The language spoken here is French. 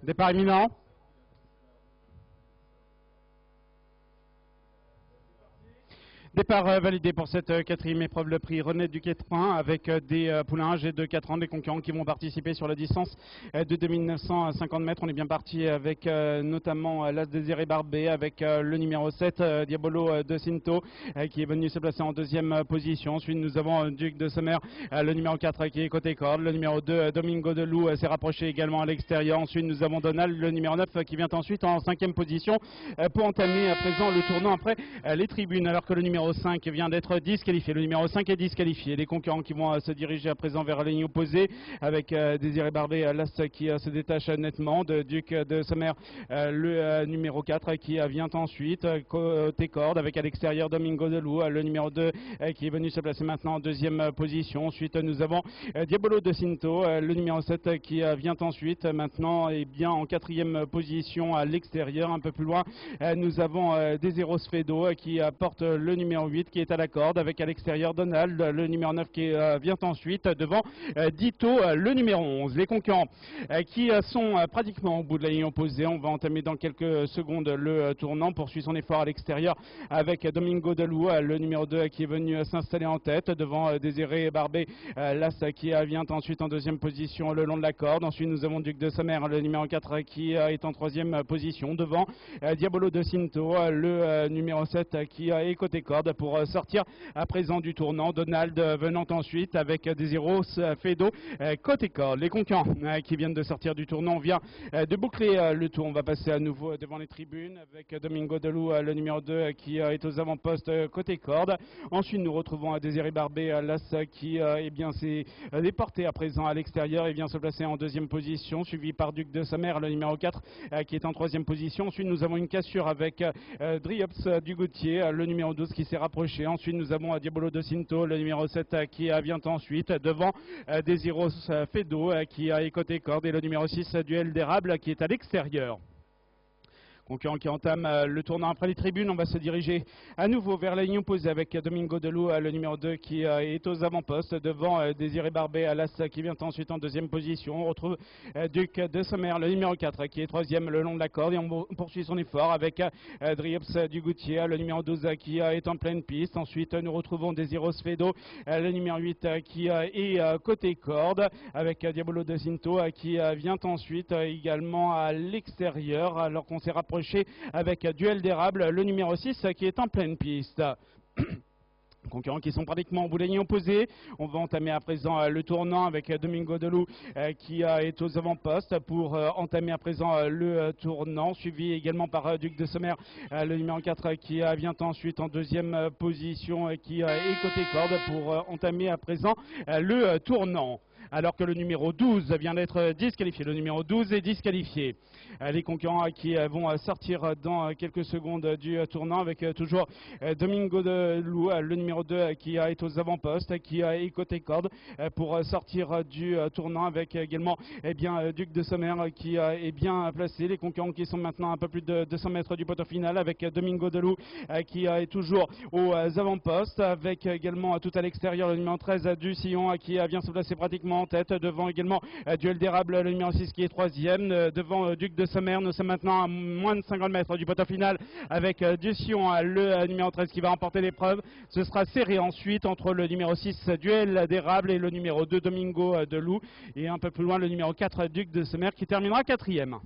Départ imminent. Départ validé pour cette quatrième épreuve, le prix René Duquetrin, avec des poulains âgés de 4 ans, des concurrents qui vont participer sur la distance de 2950 mètres. On est bien parti avec notamment l'As Désiré Barbé, avec le numéro 7, Diabolo de Cinto, qui est venu se placer en deuxième position. Ensuite, nous avons Duc de Sommer, le numéro 4 qui est côté corde. Le numéro 2, Domingo de Loup, s'est rapproché également à l'extérieur. Ensuite, nous avons Donald, le numéro 9, qui vient ensuite en cinquième position pour entamer à présent le tournant après les tribunes, alors que le numéro 5 vient d'être disqualifié. Le numéro 5 est disqualifié. Les concurrents qui vont se diriger à présent vers la ligne opposée, avec Désiré Barbé, l'As qui se détache nettement de Duc de Sommer, le numéro 4 qui vient ensuite côté corde, avec à l'extérieur Domingo de Loup, le numéro 2 qui est venu se placer maintenant en deuxième position. Ensuite, nous avons Diabolo de Cinto, le numéro 7 qui vient ensuite maintenant et bien en quatrième position à l'extérieur. Un peu plus loin, nous avons Desero Sfedo qui porte le numéro 8 qui est à la corde, avec à l'extérieur Donald, le numéro 9 qui vient ensuite devant Dito, le numéro 11. Les concurrents qui sont pratiquement au bout de la ligne opposée. On va entamer dans quelques secondes le tournant, poursuit son effort à l'extérieur avec Domingo de Loup, le numéro 2 qui est venu s'installer en tête devant Désiré Barbé, l'As qui vient ensuite en deuxième position le long de la corde. Ensuite, nous avons Duc de Sommer, le numéro 4 qui est en troisième position devant Diabolo de Cinto, le numéro 7 qui est côté corde pour sortir à présent du tournant. Donald venant ensuite avec Desiro Fedo côté corde. Les concurrents qui viennent de sortir du tournant, on vient de boucler le tour. On va passer à nouveau devant les tribunes avec Domingo de Loup, le numéro 2 qui est aux avant-postes côté corde. Ensuite, nous retrouvons Désiré Barbé, l'As qui s'est déporté à présent à l'extérieur et vient se placer en deuxième position, suivi par Duc de Sommer, le numéro 4 qui est en troisième position. Ensuite, nous avons une cassure avec Driops du Gautier, le numéro 12 qui s'est rapproché. Ensuite, nous avons Diabolo de Cinto, le numéro 7 qui vient ensuite devant Desiros Fedo qui est côté corde, et le numéro 6 Duel d'érable qui est à l'extérieur. Concurrent qui entame le tournant après les tribunes. On va se diriger à nouveau vers la ligne opposée avec Domingo de Loup, le numéro 2 qui est aux avant-postes devant Désiré Barbé, l'As qui vient ensuite en deuxième position. On retrouve Duc de Sommer, le numéro 4 qui est troisième le long de la corde, et on poursuit son effort avec Driops du Gautier, le numéro 12 qui est en pleine piste. Ensuite, nous retrouvons Desiro Sfedo, le numéro 8 qui est côté corde, avec Diabolo de Cinto qui vient ensuite également à l'extérieur, alors qu'on s'est rapproché avec Duel d'érable, le numéro 6 qui est en pleine piste. Concurrents qui sont pratiquement au bout de la ligne opposée. On va entamer à présent le tournant avec Domingo de Loup qui est aux avant-postes pour entamer à présent le tournant, suivi également par Duc de Sommer, le numéro 4 qui vient ensuite en deuxième position et qui est côté corde pour entamer à présent le tournant, alors que le numéro 12 vient d'être disqualifié. Le numéro 12 est disqualifié. Les concurrents qui vont sortir dans quelques secondes du tournant, avec toujours Domingo de Loup, le numéro 2 qui est aux avant-postes, qui est côté corde pour sortir du tournant, avec également Duc de Sommer qui est bien placé. Les concurrents qui sont maintenant un peu plus de 200 mètres du poteau final, avec Domingo de Loup qui est toujours aux avant-postes, avec également tout à l'extérieur le numéro 13 du Sillon qui vient se placer pratiquement en tête, devant également Duel d'érable, le numéro 6 qui est troisième, devant Duc de Sommer. Nous sommes maintenant à moins de 50 mètres du poteau final, avec du Sillon, le numéro 13 qui va remporter l'épreuve. Ce sera serré ensuite entre le numéro 6 Duel d'érable et le numéro 2 Domingo de Loup, et un peu plus loin le numéro 4 Duc de Sommer qui terminera quatrième.